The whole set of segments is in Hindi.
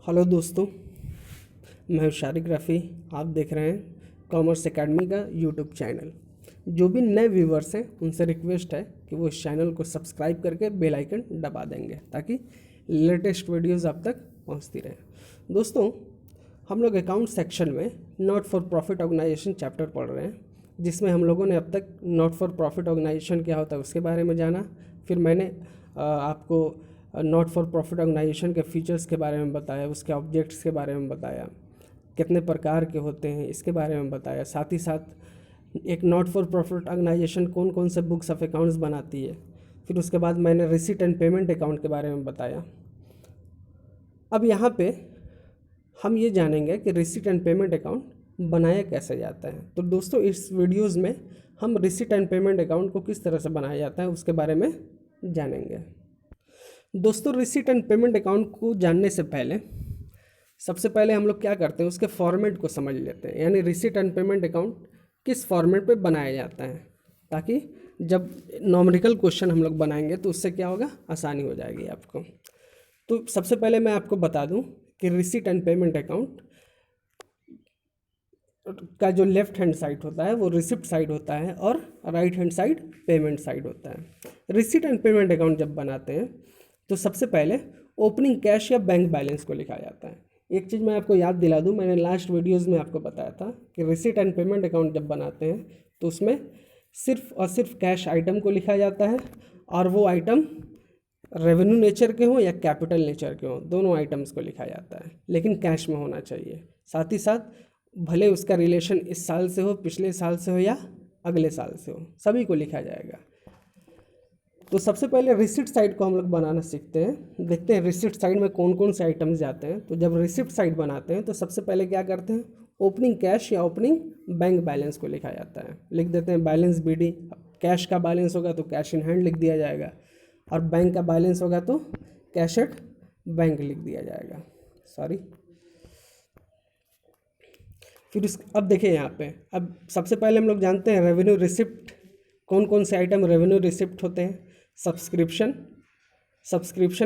हेलो दोस्तों, मैं शारिक रफ़ी। आप देख रहे हैं कॉमर्स एकेडमी का यूट्यूब चैनल। जो भी नए व्यूवर्स हैं उनसे रिक्वेस्ट है कि वो इस चैनल को सब्सक्राइब करके बेल आइकन दबा देंगे ताकि लेटेस्ट वीडियोस आप तक पहुंचती रहे। दोस्तों, हम लोग अकाउंट सेक्शन में not for profit organization chapter पढ़ रहे हैं, जिसमें हम लोगों ने अब तक नॉट फॉर प्रॉफिट ऑर्गेनाइजेशन क्या होता है उसके बारे में जाना। फिर मैंने आपको नॉट फॉर प्रॉफिट ऑर्गेनाइजेशन के फीचर्स के बारे में बताया, उसके ऑब्जेक्ट्स के बारे में बताया, कितने प्रकार के होते हैं इसके बारे में बताया। साथ ही साथ एक नॉट फॉर प्रॉफिट ऑर्गेनाइजेशन कौन कौन से बुक्स ऑफ अकाउंट्स बनाती है। फिर उसके बाद मैंने रिसीट एंड पेमेंट अकाउंट के बारे में बताया। अब यहाँ पे हम ये जानेंगे कि रिसीट एंड पेमेंट अकाउंट बनाया कैसे जाता है। तो दोस्तों, इस वीडियोज़ में हम रिसीट एंड पेमेंट अकाउंट को किस तरह से बनाया जाता है उसके बारे में जानेंगे। दोस्तों, रिसीट एंड पेमेंट अकाउंट को जानने से पहले सबसे पहले हम लोग क्या करते हैं, उसके फॉर्मेट को समझ लेते हैं। यानी रिसीट एंड पेमेंट अकाउंट किस फॉर्मेट पे बनाया जाता है, ताकि जब नॉमेरिकल क्वेश्चन हम लोग बनाएंगे तो उससे क्या होगा, आसानी हो जाएगी आपको। तो सबसे पहले मैं आपको बता दूं कि रिसीट एंड पेमेंट अकाउंट का जो लेफ्ट हैंड साइड होता है वो रिसिप्ट साइड होता है और right hand side payment side होता है। रिसीट एंड पेमेंट अकाउंट जब बनाते हैं तो सबसे पहले ओपनिंग कैश या बैंक बैलेंस को लिखा जाता है। एक चीज़ मैं आपको याद दिला दूं, मैंने लास्ट वीडियोस में आपको बताया था कि रिसीट एंड पेमेंट अकाउंट जब बनाते हैं तो उसमें सिर्फ और सिर्फ कैश आइटम को लिखा जाता है, और वो आइटम रेवेन्यू नेचर के हों या कैपिटल नेचर के हों, दोनों आइटम्स को लिखा जाता है, लेकिन कैश में होना चाहिए। साथ ही साथ भले उसका रिलेशन इस साल से हो, पिछले साल से हो या अगले साल से हो, सभी को लिखा जाएगा। तो सबसे पहले रिसिप्ट साइड को हम लोग बनाना सीखते हैं। देखते हैं रिसिप्ट साइड में कौन कौन से आइटम्स जाते हैं। तो जब रिसिप्ट साइड बनाते हैं तो सबसे पहले क्या करते हैं, ओपनिंग कैश या ओपनिंग बैंक बैलेंस को लिखा जाता है। लिख देते हैं बैलेंस BD। कैश का बैलेंस होगा तो कैश इन हैंड लिख दिया जाएगा, और बैंक का बैलेंस होगा तो कैश एट बैंक लिख दिया जाएगा। फिर अब देखिए यहाँ पे, अब सबसे पहले हम लोग जानते हैं रेवेन्यू रिसिप्ट। कौन कौन से आइटम रेवेन्यू रिसिप्ट होते हैं। सब्सक्रिप्शन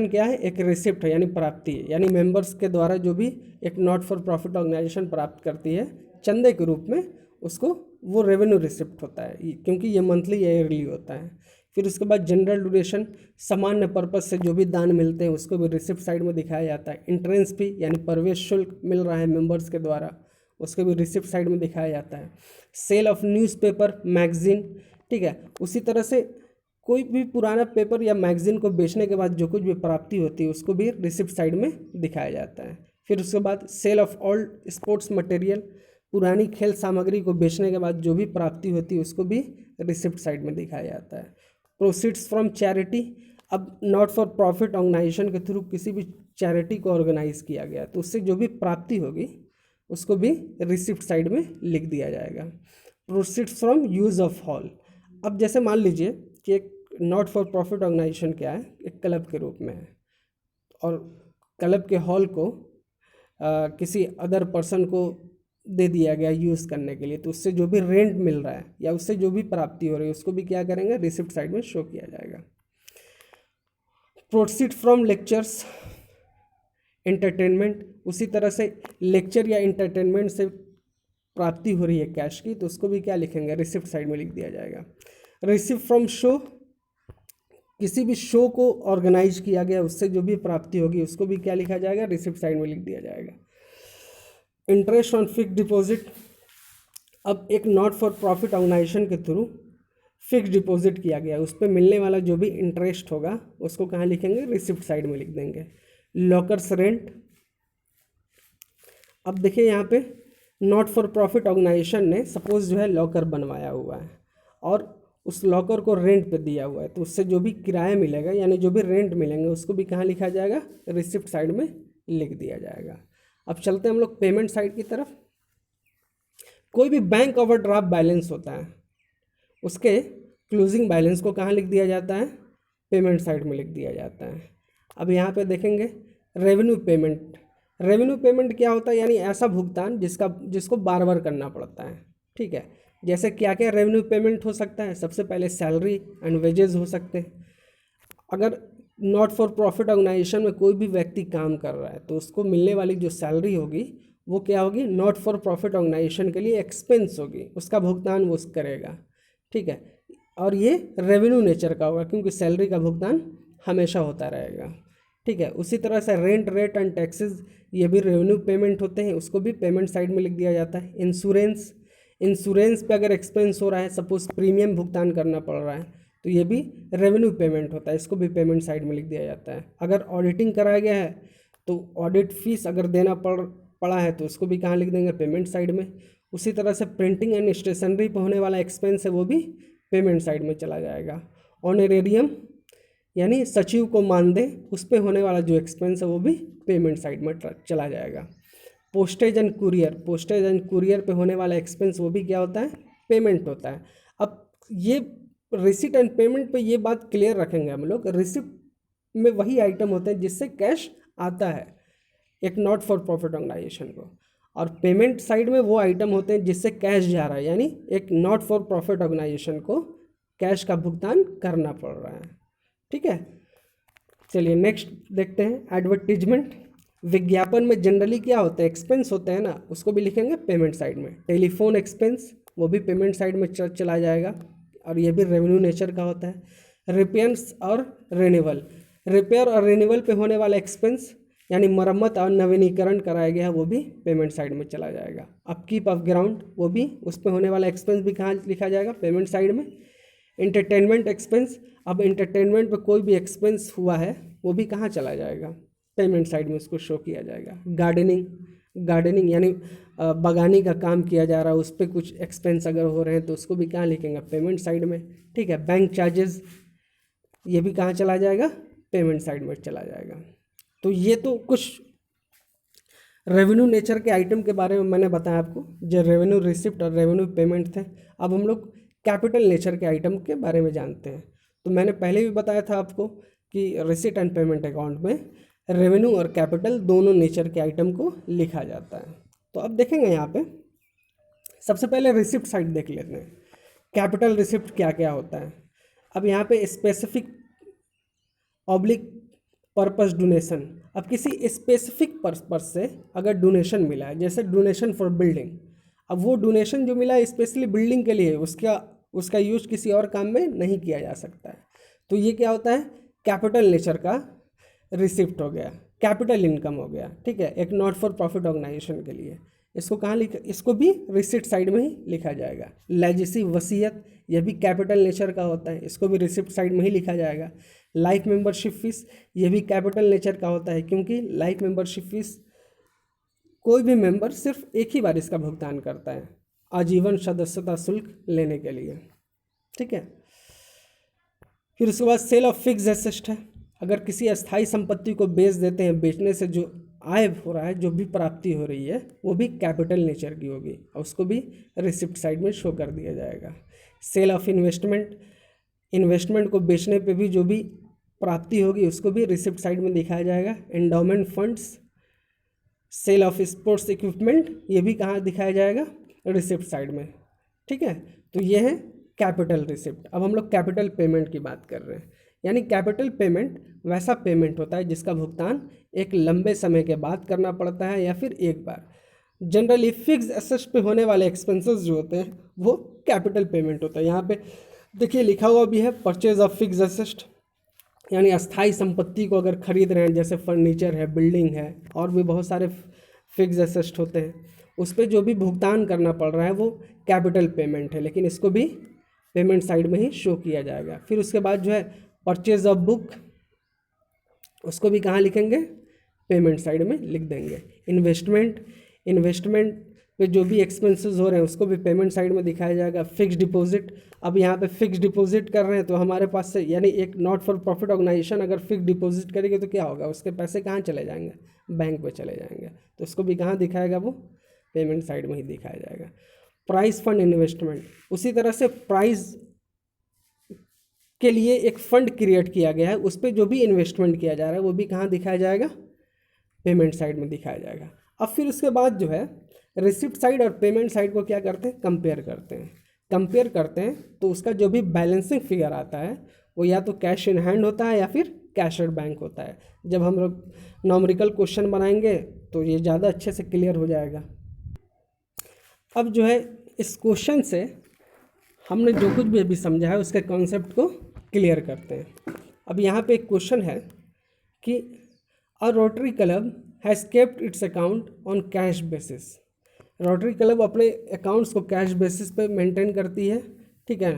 क्या है, एक रिसिप्ट है यानी प्राप्ति है, यानी मेंबर्स के द्वारा जो भी एक नॉट फॉर प्रॉफिट ऑर्गेनाइजेशन प्राप्त करती है चंदे के रूप में, उसको वो रेवेन्यू रिसिप्ट होता है, क्योंकि ये मंथली या ईयरली होता है। फिर उसके बाद जनरल ड्यूरेशन, सामान्य पर्पज से जो भी दान मिलते हैं उसको भी रिसिप्ट साइड में दिखाया जाता है। इंट्रेंस फी यानी प्रवेश शुल्क मिल रहा है मेंबर्स के द्वारा, उसको भी रिसिप्ट साइड में दिखाया जाता है। सेल ऑफ न्यूज़पेपर, मैगजीन, ठीक है। उसी तरह से कोई भी पुराना पेपर या मैगजीन को बेचने के बाद जो कुछ भी प्राप्ति होती है उसको भी रिसिप्ट साइड में दिखाया जाता है। फिर उसके बाद sale of old sports material, पुरानी खेल सामग्री को बेचने के बाद जो भी प्राप्ति होती है उसको भी रिसिप्ट साइड में दिखाया जाता है। प्रोसीड्स फ्रॉम चैरिटी, अब नॉट फॉर प्रॉफिट ऑर्गेनाइजेशन के थ्रू किसी भी चैरिटी को ऑर्गेनाइज किया गया तो उससे जो भी प्राप्ति होगी उसको भी रिसिप्ट साइड में लिख दिया जाएगा। Proceeds from use of hall, अब जैसे मान लीजिए कि एक नॉट फॉर प्रॉफिट ऑर्गेनाइजेशन क्या है, एक क्लब के रूप में है, और क्लब के हॉल को किसी अदर पर्सन को दे दिया गया यूज़ करने के लिए, तो उससे जो भी रेंट मिल रहा है या उससे जो भी प्राप्ति हो रही है उसको भी क्या करेंगे, रिसिप्ट साइड में शो किया जाएगा। प्रोसीड फ्रॉम लेक्चर्स, एंटरटेनमेंट, उसी तरह से लेक्चर या एंटरटेनमेंट से प्राप्ति हो रही है कैश की तो उसको भी क्या लिखेंगे, रिसिप्ट साइड में लिख दिया जाएगा। रिसीव फ्रॉम शो, किसी भी शो को ऑर्गेनाइज किया गया उससे जो भी प्राप्ति होगी उसको भी क्या लिखा जाएगा, रिसिप्ट साइड में लिख दिया जाएगा। इंटरेस्ट ऑन फिक्स डिपॉजिट, अब एक नॉट फॉर प्रॉफिट ऑर्गेनाइजेशन के थ्रू फिक्स डिपॉजिट किया गया, उस पर मिलने वाला जो भी इंटरेस्ट होगा उसको कहाँ लिखेंगे, रिसिप्ट साइड में लिख देंगे। लॉकर्स रेंट, अब देखिए यहाँ पे नॉट फॉर प्रॉफिट ऑर्गेनाइजेशन ने सपोज जो है लॉकर बनवाया हुआ है और उस लॉकर को रेंट पे दिया हुआ है, तो उससे जो भी किराया मिलेगा यानी जो भी रेंट मिलेंगे उसको भी कहाँ लिखा जाएगा, रिसिप्ट साइड में लिख दिया जाएगा। अब चलते हैं हम लोग पेमेंट साइड की तरफ। कोई भी बैंक ओवरड्राफ्ट बैलेंस होता है उसके क्लोजिंग बैलेंस को कहाँ लिख दिया जाता है, पेमेंट साइड में लिख दिया जाता है। अब यहाँ पे देखेंगे रेवेन्यू पेमेंट। रेवेन्यू पेमेंट क्या होता है, यानी ऐसा भुगतान जिसको बार बार करना पड़ता है, ठीक है। जैसे क्या क्या रेवेन्यू पेमेंट हो सकता है, सबसे पहले सैलरी एंड वेजेस हो सकते हैं। अगर नॉट फॉर प्रॉफिट ऑर्गेनाइजेशन में कोई भी व्यक्ति काम कर रहा है तो उसको मिलने वाली जो सैलरी होगी वो क्या होगी, नॉट फॉर प्रॉफिट ऑर्गेनाइजेशन के लिए एक्सपेंस होगी, उसका भुगतान वो करेगा। ठीक है, और ये रेवेन्यू नेचर का होगा क्योंकि सैलरी का भुगतान हमेशा होता रहेगा। ठीक है, उसी तरह से रेंट, रेट एंड टैक्सेस ये भी रेवेन्यू पेमेंट होते हैं, उसको भी पेमेंट साइड में लिख दिया जाता है। इंश्योरेंस, इंश्योरेंस पे अगर एक्सपेंस हो रहा है, सपोज प्रीमियम भुगतान करना पड़ रहा है तो ये भी रेवेन्यू पेमेंट होता है, इसको भी पेमेंट साइड में लिख दिया जाता है। अगर ऑडिटिंग कराया गया है तो ऑडिट फीस अगर देना पड़ा है तो उसको भी कहाँ लिख देंगे, पेमेंट साइड में। उसी तरह से प्रिंटिंग एंड स्टेशनरी पर होने वाला एक्सपेंस है वो भी पेमेंट साइड में चला जाएगा। ऑनरेरियम यानी सचिव को मानदेय, उस पर होने वाला जो एक्सपेंस है वो भी पेमेंट साइड में चला जाएगा। Postage and courier, postage and courier पे होने वाला एक्सपेंस वो भी क्या होता है, पेमेंट होता है। अब ये रिसिप्ट एंड पेमेंट पे ये बात क्लियर रखेंगे हम लोग, रिसिप्ट में वही आइटम होते हैं जिससे कैश आता है एक नॉट फॉर प्रॉफिट ऑर्गेनाइजेशन को, और पेमेंट साइड में वो आइटम होते हैं जिससे कैश जा रहा है, यानी एक नॉट फॉर प्रॉफिट ऑर्गेनाइजेशन को कैश का भुगतान करना पड़ रहा है। ठीक है, चलिए नेक्स्ट देखते हैं, एडवर्टीजमेंट। विज्ञापन में जनरली क्या होता है, एक्सपेंस होते हैं ना, उसको भी लिखेंगे पेमेंट साइड में। टेलीफोन एक्सपेंस वो भी पेमेंट साइड में चला जाएगा और ये भी रेवेन्यू नेचर का होता है। रिपेयर्स और रिन्यूअल, रिपेयर और रिन्यूअल पे होने वाला एक्सपेंस यानी मरम्मत और नवीनीकरण कराया गया है वो भी पेमेंट साइड में चला जाएगा। अपकीप ऑफ ग्राउंड वो भी, उस पर होने वाला एक्सपेंस भी कहाँ लिखा जाएगा, पेमेंट साइड में। इंटरटेनमेंट एक्सपेंस, अब इंटरटेनमेंट पे कोई भी एक्सपेंस हुआ है वो भी कहाँ चला जाएगा, पेमेंट साइड में उसको शो किया जाएगा। गार्डनिंग, गार्डनिंग यानी बागानी का काम किया जा रहा है, उस पर कुछ एक्सपेंस अगर हो रहे हैं तो उसको भी कहाँ लिखेंगे, पेमेंट साइड में। ठीक है, बैंक चार्जेस ये भी कहाँ चला जाएगा, पेमेंट साइड में चला जाएगा। तो ये तो कुछ रेवेन्यू नेचर के आइटम के बारे में मैंने बताया आपको, जो रेवेन्यू रिसिप्ट और रेवेन्यू पेमेंट थे। अब हम लोग कैपिटल नेचर के आइटम के बारे में जानते हैं। तो मैंने पहले भी बताया था आपको कि रिसिप्ट एंड पेमेंट अकाउंट में रेवेन्यू और कैपिटल दोनों नेचर के आइटम को लिखा जाता है। तो अब देखेंगे यहाँ पे, सबसे पहले रिसिप्ट साइड देख लेते हैं, कैपिटल रिसिप्ट क्या क्या होता है। अब यहाँ पे स्पेसिफिक ऑब्लिक पर्पस डोनेशन, अब किसी स्पेसिफिक पर्पस से अगर डोनेशन मिला है, जैसे डोनेशन फॉर बिल्डिंग, अब वो डोनेशन जो मिला है स्पेशली बिल्डिंग के लिए, उसका यूज किसी और काम में नहीं किया जा सकता है, तो ये क्या होता है, कैपिटल नेचर का रिसिप्ट हो गया, कैपिटल इनकम हो गया। ठीक है, एक नॉट फॉर प्रॉफिट ऑर्गेनाइजेशन के लिए इसको कहाँ लिखा, इसको भी रिसिप्ट साइड में ही लिखा जाएगा। लेजेसी, वसीयत, यह भी कैपिटल नेचर का होता है, इसको भी रिसिप्ट साइड में ही लिखा जाएगा। लाइफ मेंबरशिप फीस, ये भी कैपिटल नेचर का होता है, क्योंकि लाइफ मेंबरशिप फीस कोई भी मेंबर सिर्फ एक ही बार इसका भुगतान करता है, आजीवन सदस्यता शुल्क लेने के लिए। ठीक है, फिर उसके बाद सेल ऑफ फिक्स एसेट है, अगर किसी अस्थायी संपत्ति को बेच देते हैं, बेचने से जो आय हो रहा है, जो भी प्राप्ति हो रही है, वो भी कैपिटल नेचर की होगी और उसको भी रिसिप्ट साइड में शो कर दिया जाएगा। सेल ऑफ इन्वेस्टमेंट, इन्वेस्टमेंट को बेचने पे भी जो भी प्राप्ति होगी उसको भी रिसिप्ट साइड में दिखाया जाएगा। Endowment funds, sale of sports equipment, ये भी कहाँ दिखाया जाएगा, रिसिप्ट साइड में। ठीक है, तो ये है कैपिटल रिसिप्ट। अब हम लोग कैपिटल पेमेंट की बात कर रहे हैं, यानी कैपिटल पेमेंट वैसा पेमेंट होता है जिसका भुगतान एक लंबे समय के बाद करना पड़ता है या फिर एक बार। जनरली फिक्स एसेट्स पे होने वाले एक्सपेंसेस जो होते हैं वो कैपिटल पेमेंट होता है। यहाँ पे देखिए लिखा हुआ भी है, परचेज ऑफ फिक्स एसेट, यानी अस्थाई संपत्ति को अगर खरीद रहे हैं, जैसे फर्नीचर है, बिल्डिंग है, और भी बहुत सारे फिक्स एसेट होते हैं, उस पर जो भी भुगतान करना पड़ रहा है वो कैपिटल पेमेंट है, लेकिन इसको भी पेमेंट साइड में ही शो किया जाएगा। फिर उसके बाद जो है परचेज ऑफ बुक, उसको भी कहाँ लिखेंगे, पेमेंट साइड में लिख देंगे। इन्वेस्टमेंट, इन्वेस्टमेंट पे जो भी एक्सपेंसेस हो रहे हैं उसको भी पेमेंट साइड में दिखाया जाएगा। फिक्स डिपॉजिट, अब यहाँ पे फिक्स डिपॉजिट कर रहे हैं तो हमारे पास से, यानी एक नॉट फॉर प्रॉफिट ऑर्गेनाइजेशन अगर फिक्स डिपॉजिट करेगी तो क्या होगा, उसके पैसे कहाँ चले जाएंगे, बैंक पे चले जाएंगे, तो उसको भी कहाँ दिखाएगा, वो पेमेंट साइड में ही दिखाया जाएगा। प्राइस फंड इन्वेस्टमेंट, उसी तरह से प्राइस के लिए एक फंड क्रिएट किया गया है, उस पर जो भी इन्वेस्टमेंट किया जा रहा है वो भी कहाँ दिखाया जाएगा, पेमेंट साइड में दिखाया जाएगा। अब फिर उसके बाद जो है रिसिप्ट साइड और पेमेंट साइड को क्या करते हैं, कंपेयर करते हैं। कंपेयर करते हैं तो उसका जो भी बैलेंसिंग फिगर आता है वो या तो कैश इन हैंड होता है या फिर कैशर बैंक होता है। जब हम लोग नॉमरिकल क्वेश्चन बनाएंगे तो ये ज़्यादा अच्छे से क्लियर हो जाएगा। अब जो है इस क्वेश्चन से हमने जो कुछ भी अभी समझा है उसके कॉन्सेप्ट को क्लियर करते हैं। अब यहाँ पे एक क्वेश्चन है कि a rotary club has kept its account on cash basis. Rotary club अपने अकाउंट्स को कैश बेसिस पे मेंटेन करती है, ठीक है।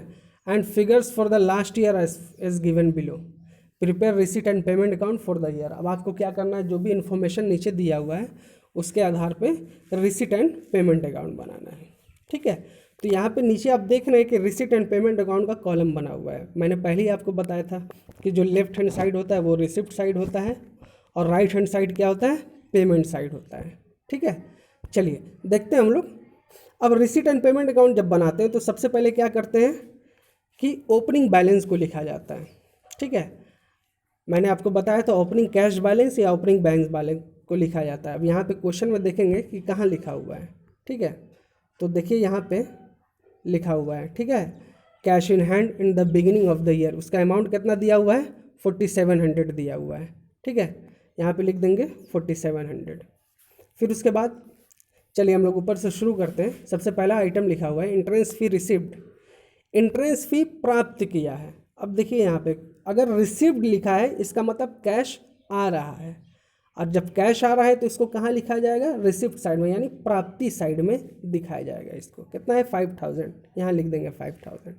And figures for the last year as given below, prepare receipt and payment account for the year. अब आपको क्या करना है, जो भी इन्फॉर्मेशन नीचे दिया हुआ है उसके आधार पे रिसीट एंड पेमेंट अकाउंट बनाना है, ठीक है। तो यहाँ पे नीचे आप देख रहे हैं कि रिसीट एंड पेमेंट अकाउंट का कॉलम बना हुआ है। मैंने पहले ही आपको बताया था कि जो लेफ्ट हैंड साइड होता है वो रिसिप्ट साइड होता है और राइट हैंड साइड क्या होता है, पेमेंट साइड होता है, ठीक है। चलिए देखते हैं हम लोग। अब रिसीट एंड पेमेंट अकाउंट जब बनाते हैं तो सबसे पहले क्या करते हैं कि ओपनिंग बैलेंस को लिखा जाता है, ठीक है। मैंने आपको बताया था ओपनिंग कैश बैलेंस या ओपनिंग बैंक बैलेंस को लिखा जाता है। अब यहाँ पे क्वेश्चन में देखेंगे कि कहाँ लिखा हुआ है, ठीक है। तो देखिए यहाँ पे लिखा हुआ है, ठीक है, cash in hand in the beginning of the year. उसका अमाउंट कितना दिया हुआ है, 4700 दिया हुआ है, ठीक है। यहाँ पे लिख देंगे 4700। फिर उसके बाद चलिए हम लोग ऊपर से शुरू करते हैं। सबसे पहला आइटम लिखा हुआ है entrance fee received, entrance fee प्राप्त किया है। अब देखिए यहाँ पे अगर रिसीव्ड लिखा है इसका मतलब कैश आ रहा है, और जब कैश आ रहा है तो इसको कहाँ लिखा जाएगा, रिसिप्ट साइड में, यानी प्राप्ति साइड में दिखाया जाएगा। इसको कितना है 5000, यहाँ लिख देंगे 5000।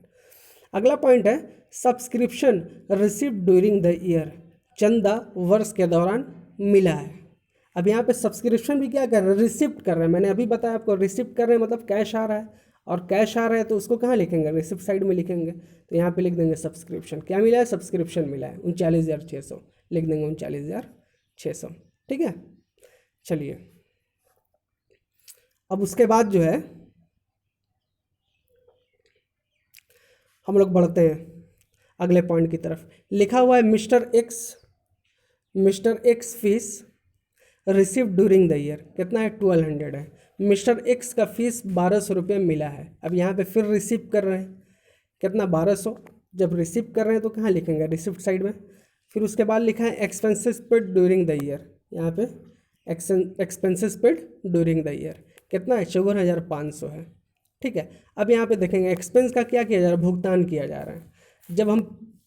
अगला पॉइंट है subscription received during the year, चंदा वर्ष के दौरान मिला है। अब यहाँ पे सब्सक्रिप्शन भी क्या कर रहे हैं, रिसिप्ट कर रहे हैं। मैंने अभी बताया आपको रिसिप्ट कर रहे हैं मतलब कैश आ रहा है, और कैश आ रहा है तो उसको कहाँ लिखेंगे, रिसिप्ट साइड में लिखेंगे। तो यहाँ पे लिख देंगे सब्सक्रिप्शन, क्या मिला है, सब्सक्रिप्शन मिला है 39,600, लिख देंगे 39,600, ठीक है। चलिए अब उसके बाद जो है हम लोग बढ़ते हैं अगले पॉइंट की तरफ। लिखा हुआ है mister x fees receive during the year, कितना है 1200 है। मिस्टर एक्स का फीस 1200 रुपये मिला है। अब यहाँ पे फिर रिसीव कर रहे हैं, कितना 1200। जब रिसीव कर रहे हैं तो कहाँ लिखेंगे, रिसिप्ट साइड में। फिर उसके बाद लिखा है expenses paid during the year, यहाँ पे expenses paid during the year कितना है 54,500 है, ठीक है। अब यहाँ पे देखेंगे एक्सपेंस का क्या किया जा रहा है, भुगतान किया जा रहा है। जब हम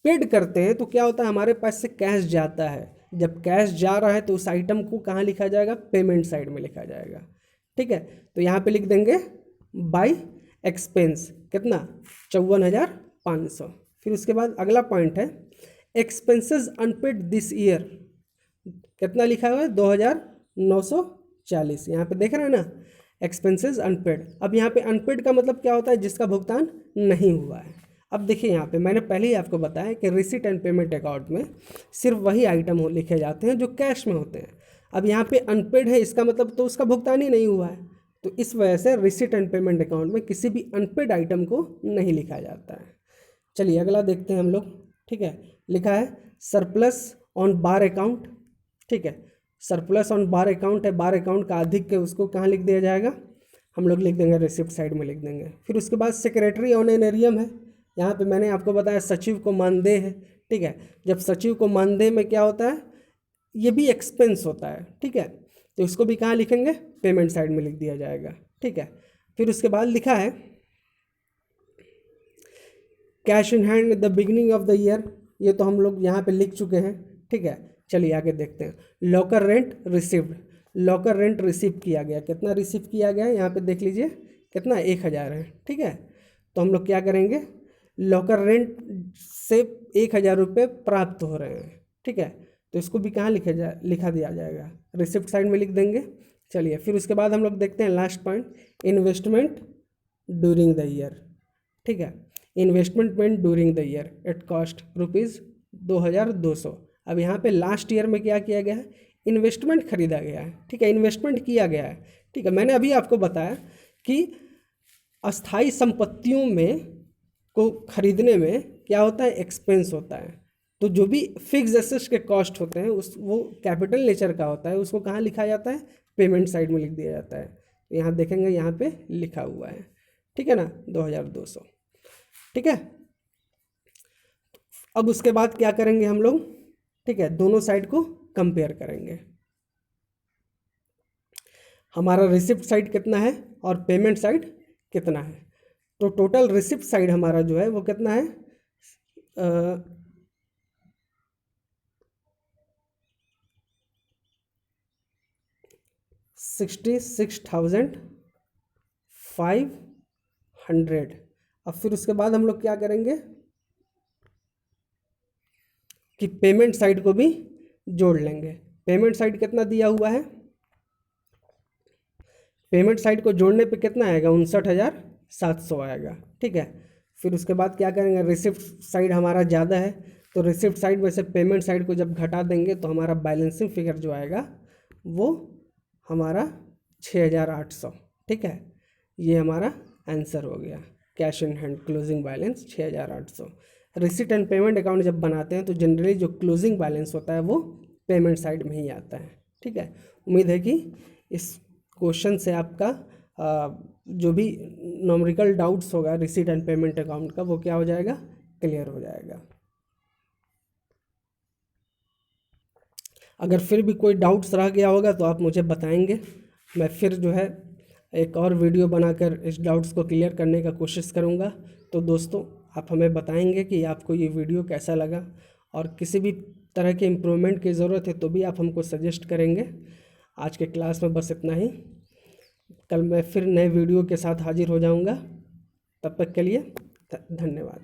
पेड करते हैं तो क्या होता है, हमारे पास से कैश जाता है। जब कैश जा रहा है तो उस आइटम को कहाँ लिखा जाएगा, पेमेंट साइड में लिखा जाएगा, ठीक है। तो यहाँ पे लिख देंगे बाय एक्सपेंस, कितना 54,500। फिर उसके बाद अगला पॉइंट है एक्सपेंसेस अनपेड दिस ईयर, कितना लिखा हुआ है 2,940। यहाँ पे देख रहे हैं ना, एक्सपेंसेस अनपेड। अब यहाँ पे अनपेड का मतलब क्या होता है, जिसका भुगतान नहीं हुआ है। अब देखिए यहाँ पे मैंने पहले ही आपको बताया कि रिसीट एंड पेमेंट अकाउंट में सिर्फ वही आइटम लिखे जाते हैं जो कैश में होते हैं। अब यहाँ पे अनपेड है, इसका मतलब तो उसका भुगतान ही नहीं हुआ है, तो इस वजह से रिसीट एंड पेमेंट अकाउंट में किसी भी अनपेड आइटम को नहीं लिखा जाता है। चलिए अगला देखते हैं हम लोग, ठीक है। लिखा है सरप्लस ऑन बार अकाउंट, ठीक है। सरप्लस ऑन बार अकाउंट है, बार अकाउंट का अधिक है, उसको कहाँ लिख दिया जाएगा, हम लोग लिख देंगे रिसिप्ट साइड में लिख देंगे। फिर उसके बाद सेक्रेटरी ऑन एनेरियम है, यहाँ पे मैंने आपको बताया सचिव को मानदेय है, ठीक है। जब सचिव को मानदेय में क्या होता है, ये भी एक्सपेंस होता है, ठीक है। तो इसको भी कहाँ लिखेंगे, पेमेंट साइड में लिख दिया जाएगा, ठीक है। फिर उसके बाद लिखा है cash in hand the beginning of the year, ये तो हम लोग यहाँ पे लिख चुके हैं, ठीक है। चलिए आगे देखते हैं। Locker rent received, locker rent receive किया गया, कितना रिसीव किया गया है यहाँ पे देख लीजिए, कितना 1000 है, ठीक है। तो हम लोग क्या करेंगे, लॉकर रेंट से 1000 रुपये प्राप्त हो रहे हैं, ठीक है। तो इसको भी कहाँ लिखा दिया जाएगा, रिसिप्ट साइड में लिख देंगे। चलिए फिर उसके बाद हम लोग देखते हैं last point investment during the year, ठीक है। Investment meant during the year at cost ₹2200। अब यहाँ पे लास्ट ईयर में क्या किया गया है, इन्वेस्टमेंट खरीदा गया है, ठीक है, इन्वेस्टमेंट किया गया है, ठीक है। मैंने अभी आपको बताया कि अस्थाई संपत्तियों में को खरीदने में क्या होता है, एक्सपेंस होता है। तो जो भी फिक्स एसेट्स के कॉस्ट होते हैं वो कैपिटल नेचर का होता है, उसको कहाँ लिखा जाता है, पेमेंट साइड में लिख दिया जाता है। तो यहाँ देखेंगे यहाँ पे लिखा हुआ है, ठीक है ना, 2200, ठीक है। अब उसके बाद क्या करेंगे हम लोग, ठीक है, दोनों साइड को कंपेयर करेंगे। हमारा रिसिप्ट साइड कितना है और पेमेंट साइड कितना है। तो टोटल रिसिप्ट साइड हमारा जो है वो कितना है, 66,500। अब फिर उसके बाद हम लोग क्या करेंगे कि पेमेंट साइड को भी जोड़ लेंगे। पेमेंट साइड कितना दिया हुआ है, पेमेंट साइड को जोड़ने पे कितना आएगा, 59,700 आएगा। ठीक है, फिर उसके बाद क्या करेंगे, रिसिप्ट साइड हमारा ज़्यादा है तो रिसिप्ट साइड में से पेमेंट साइड को जब घटा देंगे तो हमारा बैलेंसिंग फिगर जो आएगा वो हमारा 6,800। ठीक है, ये हमारा आंसर हो गया, cash in hand closing balance 6,800। Receipt and payment account जब बनाते हैं तो जनरली जो क्लोजिंग बैलेंस होता है वो पेमेंट साइड में ही आता है। ठीक है, उम्मीद है कि इस क्वेश्चन से आपका जो भी न्यूमेरिकल डाउट्स होगा रिसीट एंड पेमेंट अकाउंट का वो क्या हो जाएगा, क्लियर हो जाएगा। अगर फिर भी कोई डाउट्स रह गया होगा तो आप मुझे बताएंगे, मैं फिर जो है एक और वीडियो बनाकर इस डाउट्स को क्लियर करने का कोशिश करूँगा। तो दोस्तों आप हमें बताएंगे कि आपको ये वीडियो कैसा लगा, और किसी भी तरह के इम्प्रूवमेंट की ज़रूरत है तो भी आप हमको सजेस्ट करेंगे। आज के क्लास में बस इतना ही, कल मैं फिर नए वीडियो के साथ हाजिर हो जाऊंगा। तब तक के लिए धन्यवाद।